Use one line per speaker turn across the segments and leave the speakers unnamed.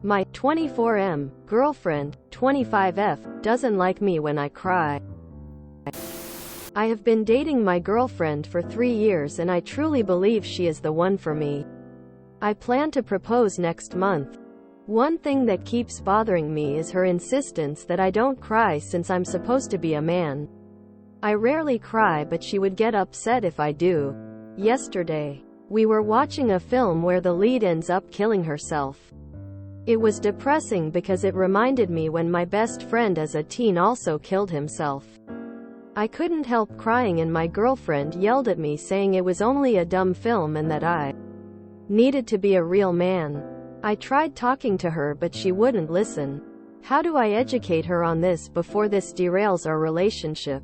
My 24M girlfriend, 25F, doesn't like me when I cry. I have been dating my girlfriend for 3 years and I truly believe she is the one for me. I plan to propose next month. One thing that keeps bothering me is her insistence that I don't cry since I'm supposed to be a man. I rarely cry, but she would get upset if I do. Yesterday, we were watching a film where the lead ends up killing herself. It was depressing because it reminded me when my best friend as a teen also killed himself. I couldn't help crying and my girlfriend yelled at me saying it was only a dumb film and that I needed to be a real man. I tried talking to her but she wouldn't listen. How do I educate her on this before this derails our relationship?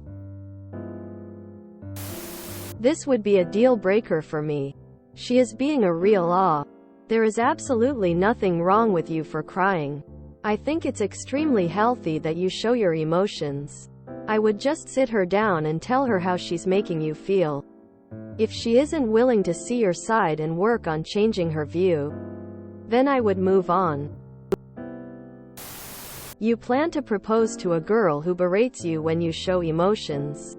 This would be a deal breaker for me. She is being a real awe. There is absolutely nothing wrong with you for crying. I think it's extremely healthy that you show your emotions. I would just sit her down and tell her how she's making you feel. If she isn't willing to see your side and work on changing her view, then I would move on. You plan to propose to a girl who berates you when you show emotions.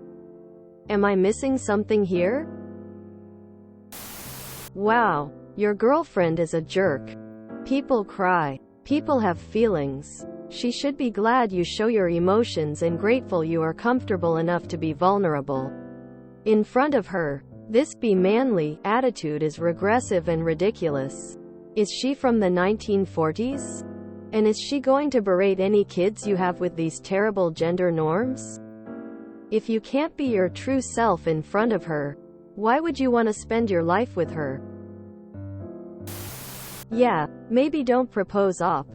Am I missing something here? Wow, your girlfriend is a jerk. People cry. People have feelings. She should be glad you show your emotions and grateful you are comfortable enough to be vulnerable in front of her. This "be manly" attitude is regressive and ridiculous. Is she from the 1940s? And is she going to berate any kids you have with these terrible gender norms? If you can't be your true self in front of her, why would you want to spend your life with her? Yeah, maybe don't propose op.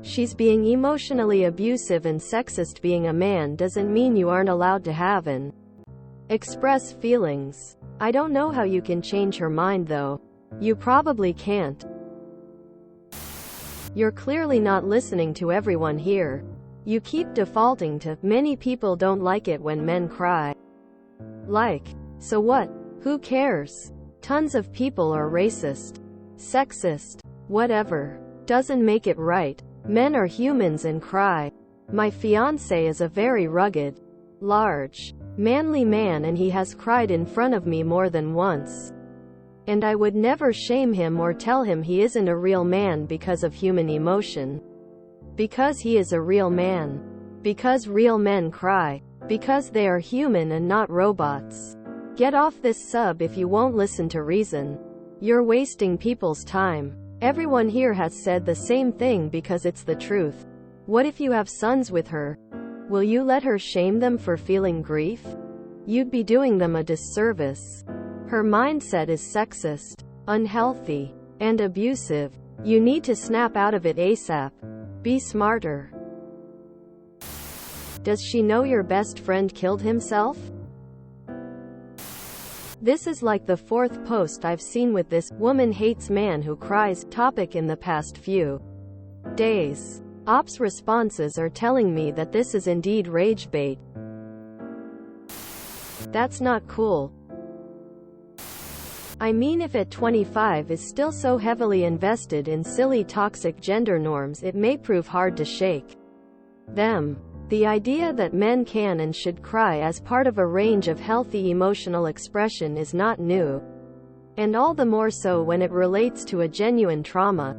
She's being emotionally abusive and sexist. Being a man doesn't mean you aren't allowed to have and express feelings. I don't know how you can change her mind though. You probably can't. You're clearly not listening to everyone here. You keep defaulting to, many people don't like it when men cry. Like, so what? Who cares? Tons of people are racist, sexist, whatever. Doesn't make it right. Men are humans and cry. My fiancé is a very rugged, large, manly man and he has cried in front of me more than once. And I would never shame him or tell him he isn't a real man because of human emotion. Because he is a real man. Because real men cry. Because they are human and not robots. Get off this sub if you won't listen to reason. You're wasting people's time. Everyone here has said the same thing because it's the truth. What if you have sons with her? Will you let her shame them for feeling grief? You'd be doing them a disservice. Her mindset is sexist, unhealthy, and abusive. You need to snap out of it ASAP. Be smarter. Does she know your best friend killed himself? This is like the 4th post I've seen with this "woman hates man who cries" topic in the past few days. Ops responses are telling me that this is indeed rage bait. That's not cool. I mean, if at 25 is still so heavily invested in silly toxic gender norms, it may prove hard to shake them. The idea that men can and should cry as part of a range of healthy emotional expression is not new. And all the more so when it relates to a genuine trauma.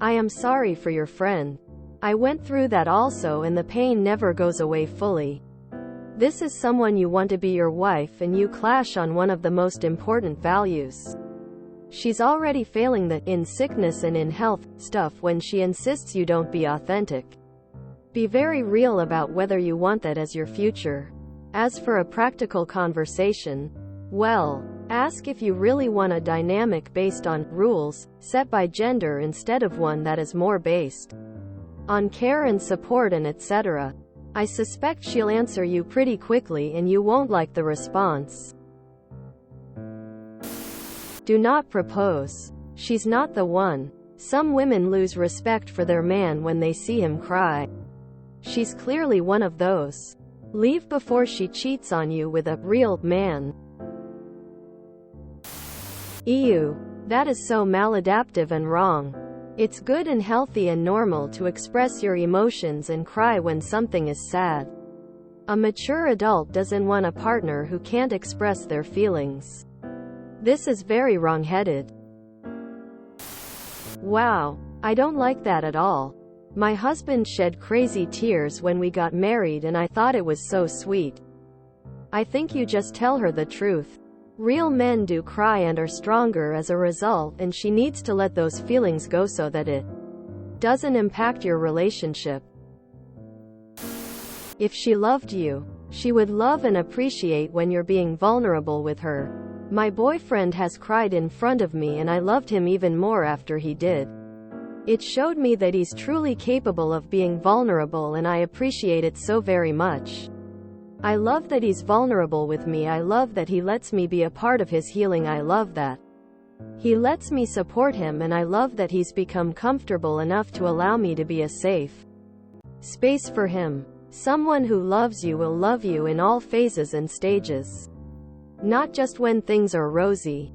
I am sorry for your friend. I went through that also and the pain never goes away fully. This is someone you want to be your wife and you clash on one of the most important values. She's already failing the "in sickness and in health" stuff when she insists you don't be authentic. Be very real about whether you want that as your future. As for a practical conversation, well, ask if you really want a dynamic based on rules set by gender instead of one that is more based on care and support and etc. I suspect she'll answer you pretty quickly and you won't like the response. Do not propose. She's not the one. Some women lose respect for their man when they see him cry. She's clearly one of those. Leave before she cheats on you with a real man. Ew. That is so maladaptive and wrong. It's good and healthy and normal to express your emotions and cry when something is sad. A mature adult doesn't want a partner who can't express their feelings. This is very wrong-headed. Wow, I don't like that at all. My husband shed crazy tears when we got married and I thought it was so sweet. I think you just tell her the truth. Real men do cry and are stronger as a result, and she needs to let those feelings go so that it doesn't impact your relationship. If she loved you, she would love and appreciate when you're being vulnerable with her. My boyfriend has cried in front of me and I loved him even more after he did. It showed me that he's truly capable of being vulnerable and I appreciate it so very much. I love that he's vulnerable with me. I love that he lets me be a part of his healing. I love that he lets me support him, and I love that he's become comfortable enough to allow me to be a safe space for him. Someone who loves you will love you in all phases and stages, not just when things are rosy.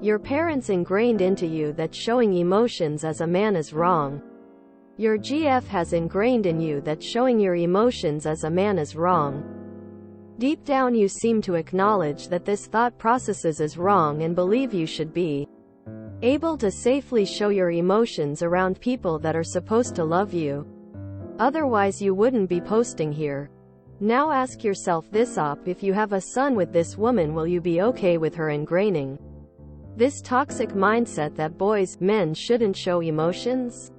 Your parents ingrained into you that showing emotions as a man is wrong. Your GF has ingrained in you that showing your emotions as a man is wrong. Deep down you seem to acknowledge that this thought process is wrong and believe you should be able to safely show your emotions around people that are supposed to love you. Otherwise you wouldn't be posting here. Now ask yourself this if you have a son with this woman, will you be okay with her ingraining this toxic mindset that men shouldn't show emotions?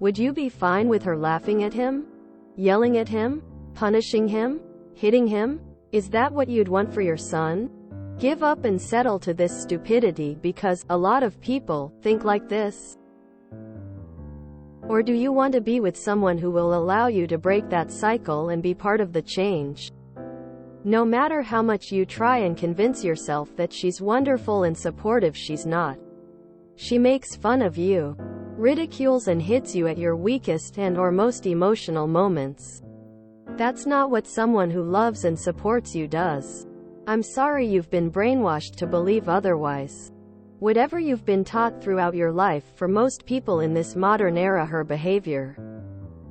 Would you be fine with her laughing at him? Yelling at him? Punishing him? Hitting him? Is that what you'd want for your son? Give up and settle to this stupidity, because a lot of people think like this. Or do you want to be with someone who will allow you to break that cycle and be part of the change? No matter how much you try and convince yourself that she's wonderful and supportive, she's not. She makes fun of you, ridicules and hits you at your weakest and/or most emotional moments. That's not what someone who loves and supports you does. I'm sorry you've been brainwashed to believe otherwise. Whatever you've been taught throughout your life, for most people in this modern era, her behavior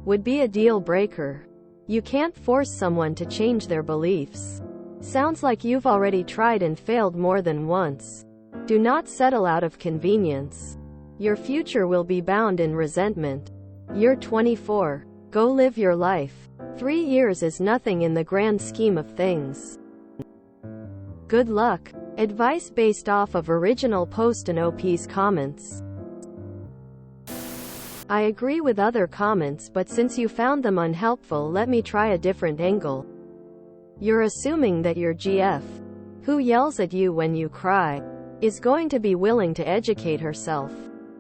would be a deal breaker. You can't force someone to change their beliefs. Sounds like you've already tried and failed more than once. Do not settle out of convenience. Your future will be bound in resentment. You're 24. Go live your life. 3 years is nothing in the grand scheme of things. Good luck. Advice based off of original post and OP's comments. I agree with other comments, but since you found them unhelpful, let me try a different angle. You're assuming that your GF, who yells at you when you cry, is going to be willing to educate herself.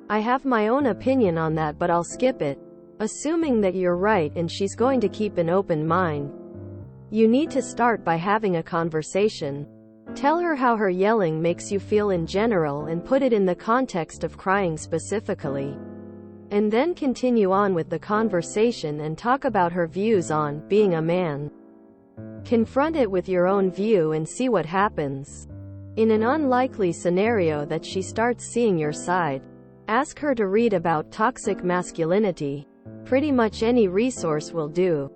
I have my own opinion on that, but I'll skip it. Assuming that you're right and she's going to keep an open mind. You need to start by having a conversation. Tell her how her yelling makes you feel in general and put it in the context of crying specifically. And then continue on with the conversation and talk about her views on being a man. Confront it with your own view and see what happens. In an unlikely scenario that she starts seeing your side, ask her to read about toxic masculinity. Pretty much any resource will do.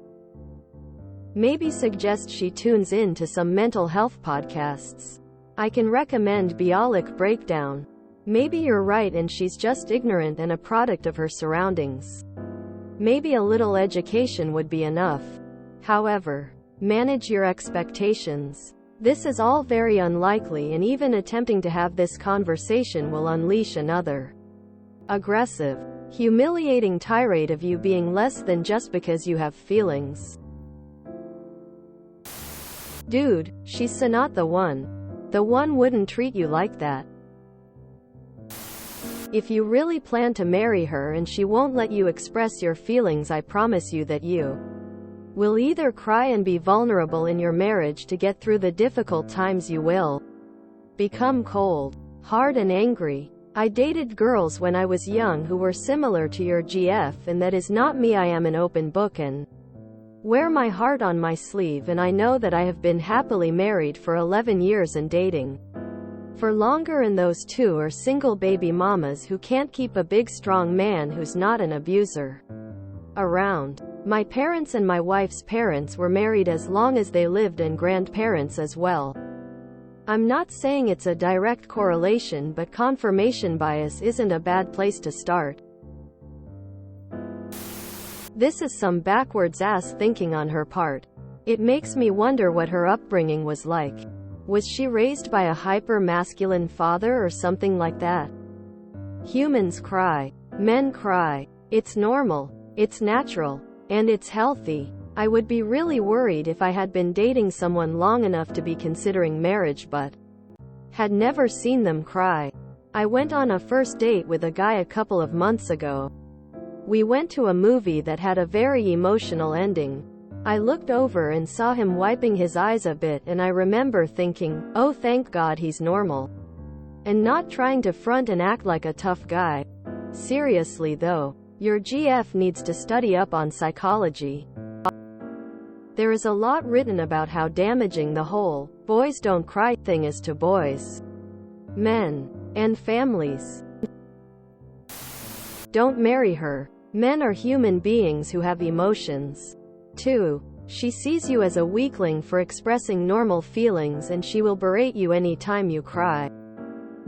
Maybe suggest she tunes in to some mental health podcasts. I can recommend Bialik Breakdown. Maybe you're right and she's just ignorant and a product of her surroundings. Maybe a little education would be enough. However, manage your expectations. This is all very unlikely, and even attempting to have this conversation will unleash another aggressive, humiliating tirade of you being less than just because you have feelings. Dude, she's not the one. The one wouldn't treat you like that. If you really plan to marry her and she won't let you express your feelings, I promise you that you will either cry and be vulnerable in your marriage to get through the difficult times, you will become cold, hard and angry. I dated girls when I was young who were similar to your GF, and that is not me. I am an open book and wear my heart on my sleeve, and I know that I have been happily married for 11 years and dating for longer, and those two are single baby mamas who can't keep a big strong man who's not an abuser around. My parents and my wife's parents were married as long as they lived, and grandparents as well. I'm not saying it's a direct correlation, but confirmation bias isn't a bad place to start. This is some backwards ass thinking on her part. It makes me wonder what her upbringing was like. Was she raised by a hyper-masculine father or something like that? Humans cry. Men cry. It's normal. It's natural. And it's healthy. I would be really worried if I had been dating someone long enough to be considering marriage but had never seen them cry. I went on a first date with a guy a couple of months ago. We went to a movie that had a very emotional ending. I looked over and saw him wiping his eyes a bit, and I remember thinking, oh, thank God he's normal and not trying to front and act like a tough guy. Seriously though, your GF needs to study up on psychology. There is a lot written about how damaging the whole boys don't cry thing is to boys, men, and families. Don't marry her. Men are human beings who have emotions. 2. She sees you as a weakling for expressing normal feelings, and she will berate you any time you cry.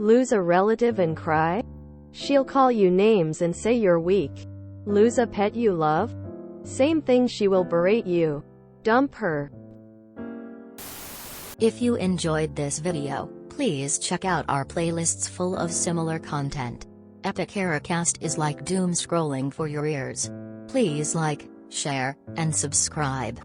Lose a relative and cry? She'll call you names and say you're weak. Lose a pet you love? Same thing, she will berate you. Dump her.
If you enjoyed this video, please check out our playlists full of similar content. Epic Eracast is like doom scrolling for your ears. Please like, share, and subscribe.